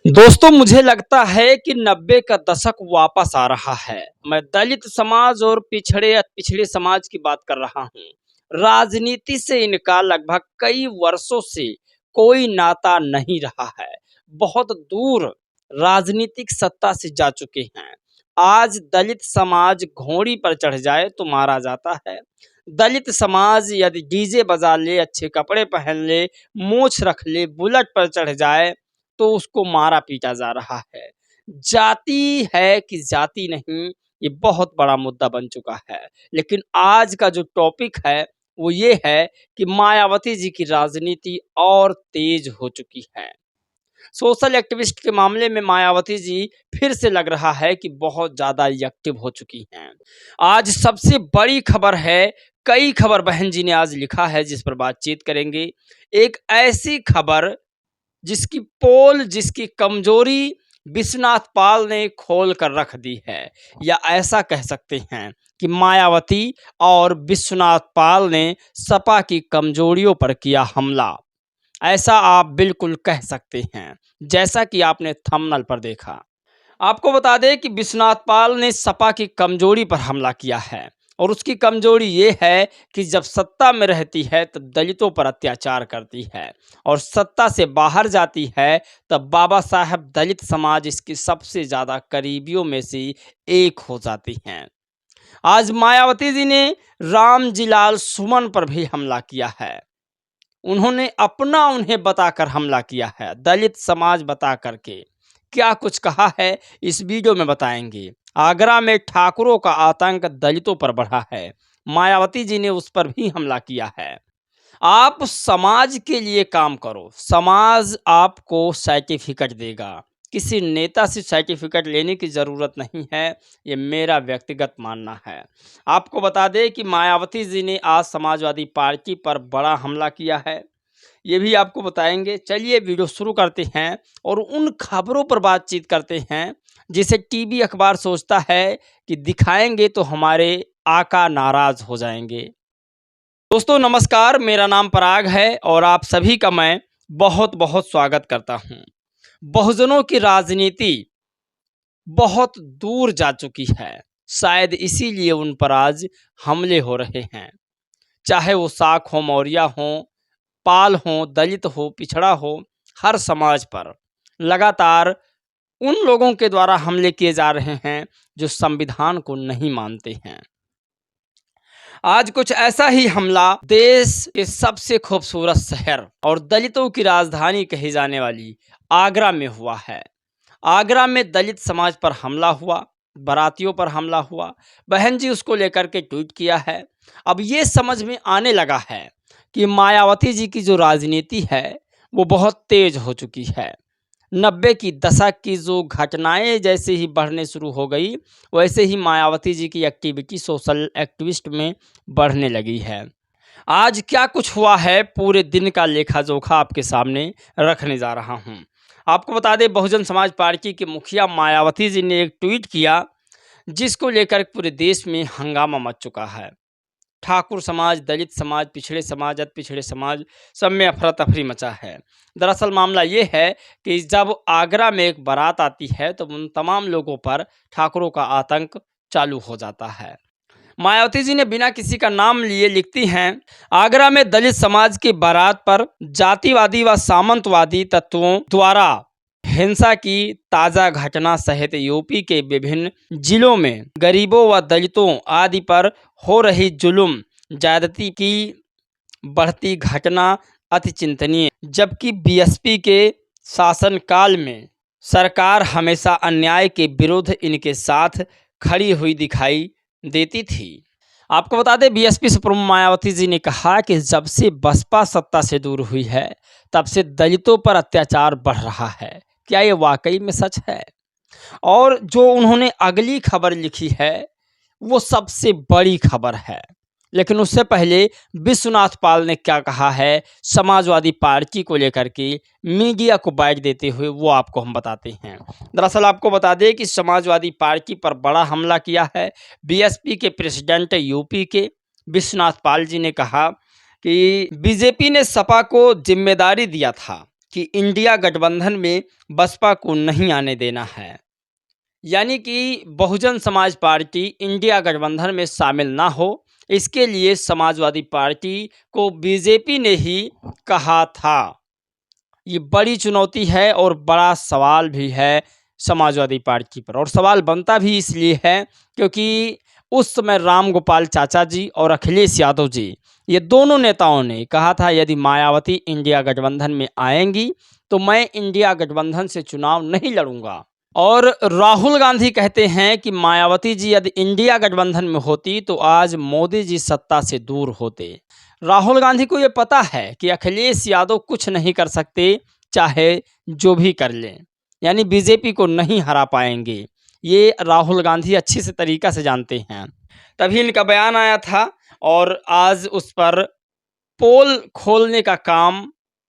दोस्तों मुझे लगता है कि 90 का दशक वापस आ रहा है। मैं दलित समाज और पिछड़े समाज की बात कर रहा हूँ। राजनीति से इनका लगभग कई वर्षों से कोई नाता नहीं रहा है। बहुत दूर राजनीतिक सत्ता से जा चुके हैं। आज दलित समाज घोड़ी पर चढ़ जाए तो मारा जाता है। दलित समाज यदि डीजे बजा ले, अच्छे कपड़े पहन ले, मूछ रख ले, बुलेट पर चढ़ जाए तो उसको मारा पीटा जा रहा है। जाति है कि जाति नहीं, ये बहुत बड़ा मुद्दा बन चुका है। लेकिन आज का जो टॉपिक है वो ये है कि मायावती जी की राजनीति और तेज हो चुकी है। सोशल एक्टिविस्ट के मामले में मायावती जी फिर से लग रहा है कि बहुत ज़्यादा एक्टिव हो चुकी हैं। आज सबसे बड़ी खबर है, कई खबर बहन जी ने आज लिखा है जिस पर बातचीत करेंगे। एक ऐसी खबर जिसकी कमजोरी विश्वनाथ पाल ने खोल कर रख दी है, या ऐसा कह सकते हैं कि मायावती और विश्वनाथ पाल ने सपा की कमजोरियों पर किया हमला। ऐसा आप बिल्कुल कह सकते हैं, जैसा कि आपने थंबनेल पर देखा। आपको बता दें कि विश्वनाथ पाल ने सपा की कमजोरी पर हमला किया है, और उसकी कमजोरी ये है कि जब सत्ता में रहती है तब दलितों पर अत्याचार करती है, और सत्ता से बाहर जाती है तब बाबा साहब दलित समाज इसकी सबसे ज़्यादा करीबियों में से एक हो जाती हैं। आज मायावती जी ने रामजीलाल सुमन पर भी हमला किया है। उन्होंने अपना उन्हें बताकर हमला किया है, दलित समाज बता करके। क्या कुछ कहा है इस वीडियो में बताएंगे। आगरा में ठाकुरों का आतंक दलितों पर बढ़ा है, मायावती जी ने उस पर भी हमला किया है। आप समाज के लिए काम करो, समाज आपको सर्टिफिकेट देगा। किसी नेता से सर्टिफिकेट लेने की ज़रूरत नहीं है, ये मेरा व्यक्तिगत मानना है। आपको बता दें कि मायावती जी ने आज समाजवादी पार्टी पर बड़ा हमला किया है, ये भी आपको बताएंगे। चलिए वीडियो शुरू करते हैं और उन खबरों पर बातचीत करते हैं जिसे टीवी अखबार सोचता है कि दिखाएंगे तो हमारे आका नाराज हो जाएंगे। दोस्तों नमस्कार, मेरा नाम पराग है और आप सभी का मैं बहुत बहुत स्वागत करता हूं। बहुजनों की राजनीति बहुत दूर जा चुकी है, शायद इसीलिए उन पर आज हमले हो रहे हैं। चाहे वो साख हो, मौर्या हो, पाल हो, दलित हो, पिछड़ा हो, हर समाज पर लगातार उन लोगों के द्वारा हमले किए जा रहे हैं जो संविधान को नहीं मानते हैं। आज कुछ ऐसा ही हमला देश के सबसे खूबसूरत शहर और दलितों की राजधानी कही जाने वाली आगरा में हुआ है। आगरा में दलित समाज पर हमला हुआ, बारातियों पर हमला हुआ। बहन जी उसको लेकर के ट्वीट किया है। अब ये समझ में आने लगा है कि मायावती जी की जो राजनीति है वो बहुत तेज हो चुकी है। 90 की दशक की जो घटनाएं जैसे ही बढ़ने शुरू हो गई, वैसे ही मायावती जी की एक्टिविटी सोशल एक्टिविस्ट में बढ़ने लगी है। आज क्या कुछ हुआ है पूरे दिन का लेखा जोखा आपके सामने रखने जा रहा हूं। आपको बता दें, बहुजन समाज पार्टी के मुखिया मायावती जी ने एक ट्वीट किया जिसको लेकर पूरे देश में हंगामा मच चुका है। ठाकुर समाज, दलित समाज, पिछड़े समाज, अति पिछड़े समाज, सब में अफरा तफरी मचा है। दरअसल मामला ये है कि जब आगरा में एक बारात आती है तो उन तमाम लोगों पर ठाकुरों का आतंक चालू हो जाता है। मायावती जी ने बिना किसी का नाम लिए लिखती हैं, आगरा में दलित समाज की बारात पर जातिवादी व सामंतवादी तत्वों द्वारा हिंसा की ताज़ा घटना सहित यूपी के विभिन्न जिलों में गरीबों व दलितों आदि पर हो रही जुल्म ज्यादती की बढ़ती घटना अति चिंतनीय। जबकि बीएसपी के शासनकाल में सरकार हमेशा अन्याय के विरुद्ध इनके साथ खड़ी हुई दिखाई देती थी। आपको बता दें, बीएसपी सुप्रीमो मायावती जी ने कहा कि जब से बसपा सत्ता से दूर हुई है तब से दलितों पर अत्याचार बढ़ रहा है। क्या ये वाकई में सच है? और जो उन्होंने अगली खबर लिखी है वो सबसे बड़ी खबर है। लेकिन उससे पहले विश्वनाथ पाल ने क्या कहा है समाजवादी पार्टी को लेकर के मीडिया को बाइट देते हुए, वो आपको हम बताते हैं। दरअसल आपको बता दें कि समाजवादी पार्टी पर बड़ा हमला किया है। बीएसपी के प्रेसिडेंट यूपी के विश्वनाथ पाल जी ने कहा कि बीजेपी ने सपा को जिम्मेदारी दिया था कि इंडिया गठबंधन में बसपा को नहीं आने देना है। यानी कि बहुजन समाज पार्टी इंडिया गठबंधन में शामिल ना हो, इसके लिए समाजवादी पार्टी को बीजेपी ने ही कहा था। ये बड़ी चुनौती है और बड़ा सवाल भी है समाजवादी पार्टी पर, और सवाल बनता भी इसलिए है क्योंकि उस समय राम गोपाल चाचा जी और अखिलेश यादव जी, ये दोनों नेताओं ने कहा था यदि मायावती इंडिया गठबंधन में आएंगी तो मैं इंडिया गठबंधन से चुनाव नहीं लड़ूंगा। और राहुल गांधी कहते हैं कि मायावती जी यदि इंडिया गठबंधन में होती तो आज मोदी जी सत्ता से दूर होते। राहुल गांधी को ये पता है कि अखिलेश यादव कुछ नहीं कर सकते, चाहे जो भी कर लें, यानी बीजेपी को नहीं हरा पाएंगे। ये राहुल गांधी अच्छी से तरीका से जानते हैं, तभी इनका बयान आया था और आज उस पर पोल खोलने का काम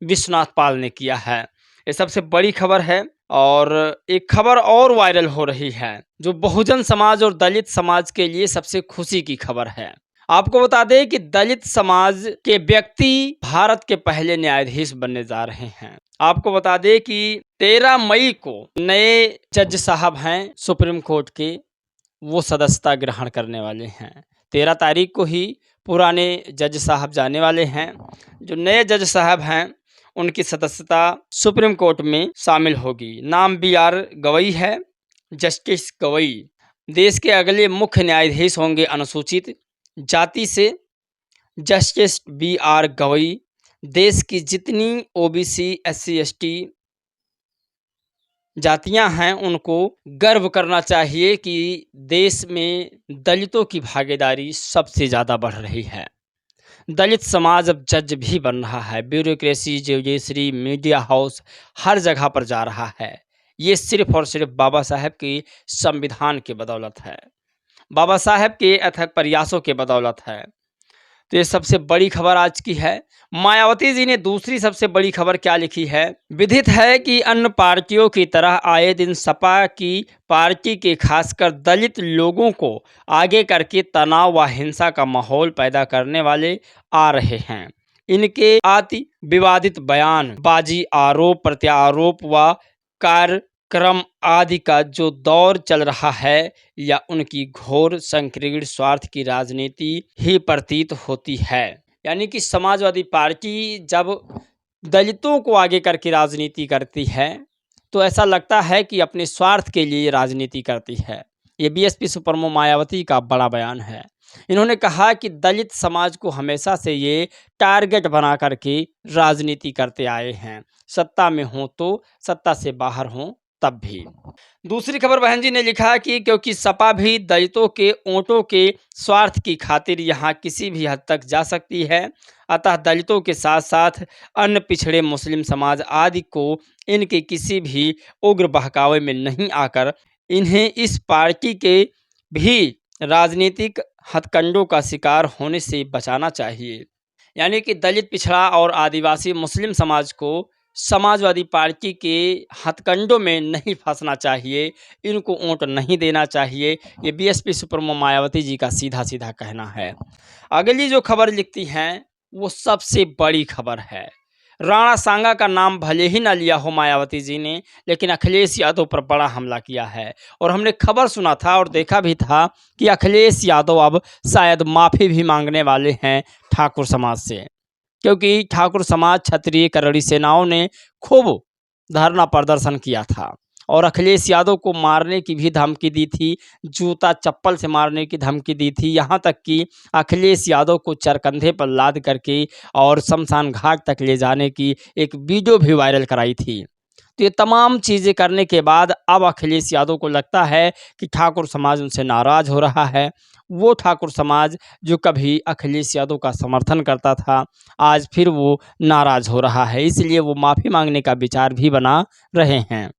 विश्वनाथ पाल ने किया है। ये सबसे बड़ी खबर है। और एक खबर और वायरल हो रही है जो बहुजन समाज और दलित समाज के लिए सबसे खुशी की खबर है। आपको बता दें कि दलित समाज के व्यक्ति भारत के पहले न्यायाधीश बनने जा रहे हैं। आपको बता दें कि 13 मई को नए जज साहब हैं सुप्रीम कोर्ट के, वो सदस्यता ग्रहण करने वाले हैं। 13 तारीख को ही पुराने जज साहब जाने वाले हैं। जो नए जज साहब हैं उनकी सदस्यता सुप्रीम कोर्ट में शामिल होगी। नाम BR गवई है, जस्टिस गवई। देश के अगले मुख्य न्यायाधीश होंगे अनुसूचित जाति से जस्टिस BR गवई। देश की जितनी OBC SC ST जातियां हैं उनको गर्व करना चाहिए कि देश में दलितों की भागीदारी सबसे ज़्यादा बढ़ रही है। दलित समाज अब जज भी बन रहा है। ब्यूरोक्रेसी, जुडिशरी, मीडिया हाउस हर जगह पर जा रहा है। ये सिर्फ और सिर्फ बाबा साहेब की संविधान के बदौलत है, बाबा साहेब के अथक प्रयासों के बदौलत है। तो ये सबसे बड़ी खबर आज की है। मायावती जी ने दूसरी सबसे बड़ी खबर क्या लिखी है? विदित है कि अन्य पार्टियों की तरह आए दिन सपा की पार्टी के खासकर दलित लोगों को आगे करके तनाव व हिंसा का माहौल पैदा करने वाले आ रहे हैं। इनके अति विवादित बयान बाजी, आरोप प्रत्यारोप व कार्यक्रम आदि का जो दौर चल रहा है या उनकी घोर संकीर्ण स्वार्थ की राजनीति ही प्रतीत होती है। यानी कि समाजवादी पार्टी जब दलितों को आगे करके राजनीति करती है तो ऐसा लगता है कि अपने स्वार्थ के लिए राजनीति करती है। ये BSP सुप्रीमो मायावती का बड़ा बयान है। इन्होंने कहा कि दलित समाज को हमेशा से ये टारगेट बना करके राजनीति करते आए हैं, सत्ता में हों तो, सत्ता से बाहर हों तब भी। दूसरी खबर बहन जी ने लिखा कि क्योंकि सपा भी दलितों के वोटों के स्वार्थ की खातिर यहाँ किसी भी हद तक जा सकती है, अतः दलितों के साथ साथ अन्य पिछड़े मुस्लिम समाज आदि को इनके किसी भी उग्र बहकावे में नहीं आकर इन्हें इस पार्टी के भी राजनीतिक हथकंडों का शिकार होने से बचाना चाहिए। यानी कि दलित, पिछड़ा और आदिवासी मुस्लिम समाज को समाजवादी पार्टी के हथकंडों में नहीं फंसना चाहिए, इनको वोट नहीं देना चाहिए। ये BSP सुप्रीमो मायावती जी का सीधा सीधा कहना है। अगली जो खबर लिखती हैं वो सबसे बड़ी खबर है। राणा सांगा का नाम भले ही ना लिया हो मायावती जी ने, लेकिन अखिलेश यादव पर बड़ा हमला किया है। और हमने खबर सुना था और देखा भी था कि अखिलेश यादव अब शायद माफ़ी भी मांगने वाले हैं ठाकुर समाज से, क्योंकि ठाकुर समाज, क्षत्रिय, करड़ी सेनाओं ने खूब धरना प्रदर्शन किया था और अखिलेश यादव को मारने की भी धमकी दी थी, जूता चप्पल से मारने की धमकी दी थी। यहाँ तक कि अखिलेश यादव को चरकंधे पर लाद करके और शमशान घाट तक ले जाने की एक वीडियो भी वायरल कराई थी। तो ये तमाम चीज़ें करने के बाद अब अखिलेश यादव को लगता है कि ठाकुर समाज उनसे नाराज़ हो रहा है। वो ठाकुर समाज जो कभी अखिलेश यादव का समर्थन करता था, आज फिर वो नाराज़ हो रहा है, इसलिए वो माफ़ी मांगने का विचार भी बना रहे हैं।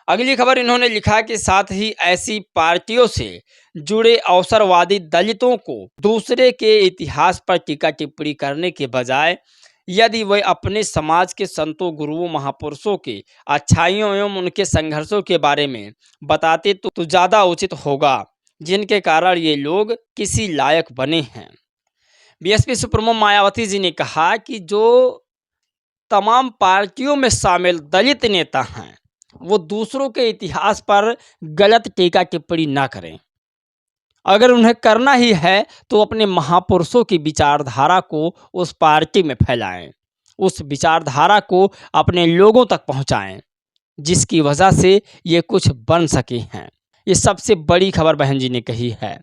अगली खबर इन्होंने लिखा कि साथ ही ऐसी पार्टियों से जुड़े अवसरवादी दलितों को दूसरे के इतिहास पर टीका टिप्पणी करने के बजाय यदि वे अपने समाज के संतों, गुरुओं, महापुरुषों के अच्छाइयों एवं उनके संघर्षों के बारे में बताते तो ज़्यादा उचित होगा, जिनके कारण ये लोग किसी लायक बने हैं। BSP सुप्रीमो मायावती जी ने कहा कि जो तमाम पार्टियों में शामिल दलित नेता हैं, वो दूसरों के इतिहास पर गलत टीका टिप्पणी ना करें। अगर उन्हें करना ही है तो अपने महापुरुषों की विचारधारा को उस पार्टी में फैलाएं, उस विचारधारा को अपने लोगों तक पहुंचाएं, जिसकी वजह से ये कुछ बन सके हैं। ये सबसे बड़ी खबर बहन जी ने कही है।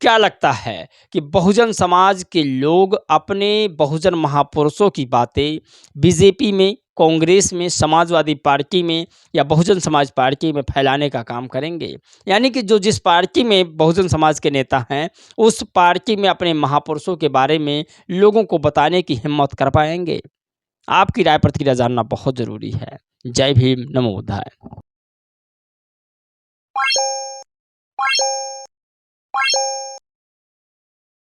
क्या लगता है कि बहुजन समाज के लोग अपने बहुजन महापुरुषों की बातें बीजेपी में, कांग्रेस में, समाजवादी पार्टी में या बहुजन समाज पार्टी में फैलाने का काम करेंगे? यानी कि जो जिस पार्टी में बहुजन समाज के नेता हैं, उस पार्टी में अपने महापुरुषों के बारे में लोगों को बताने की हिम्मत कर पाएंगे? आपकी राय प्रतिक्रिया जानना बहुत ज़रूरी है। जय भीम, नमो बुद्धाय।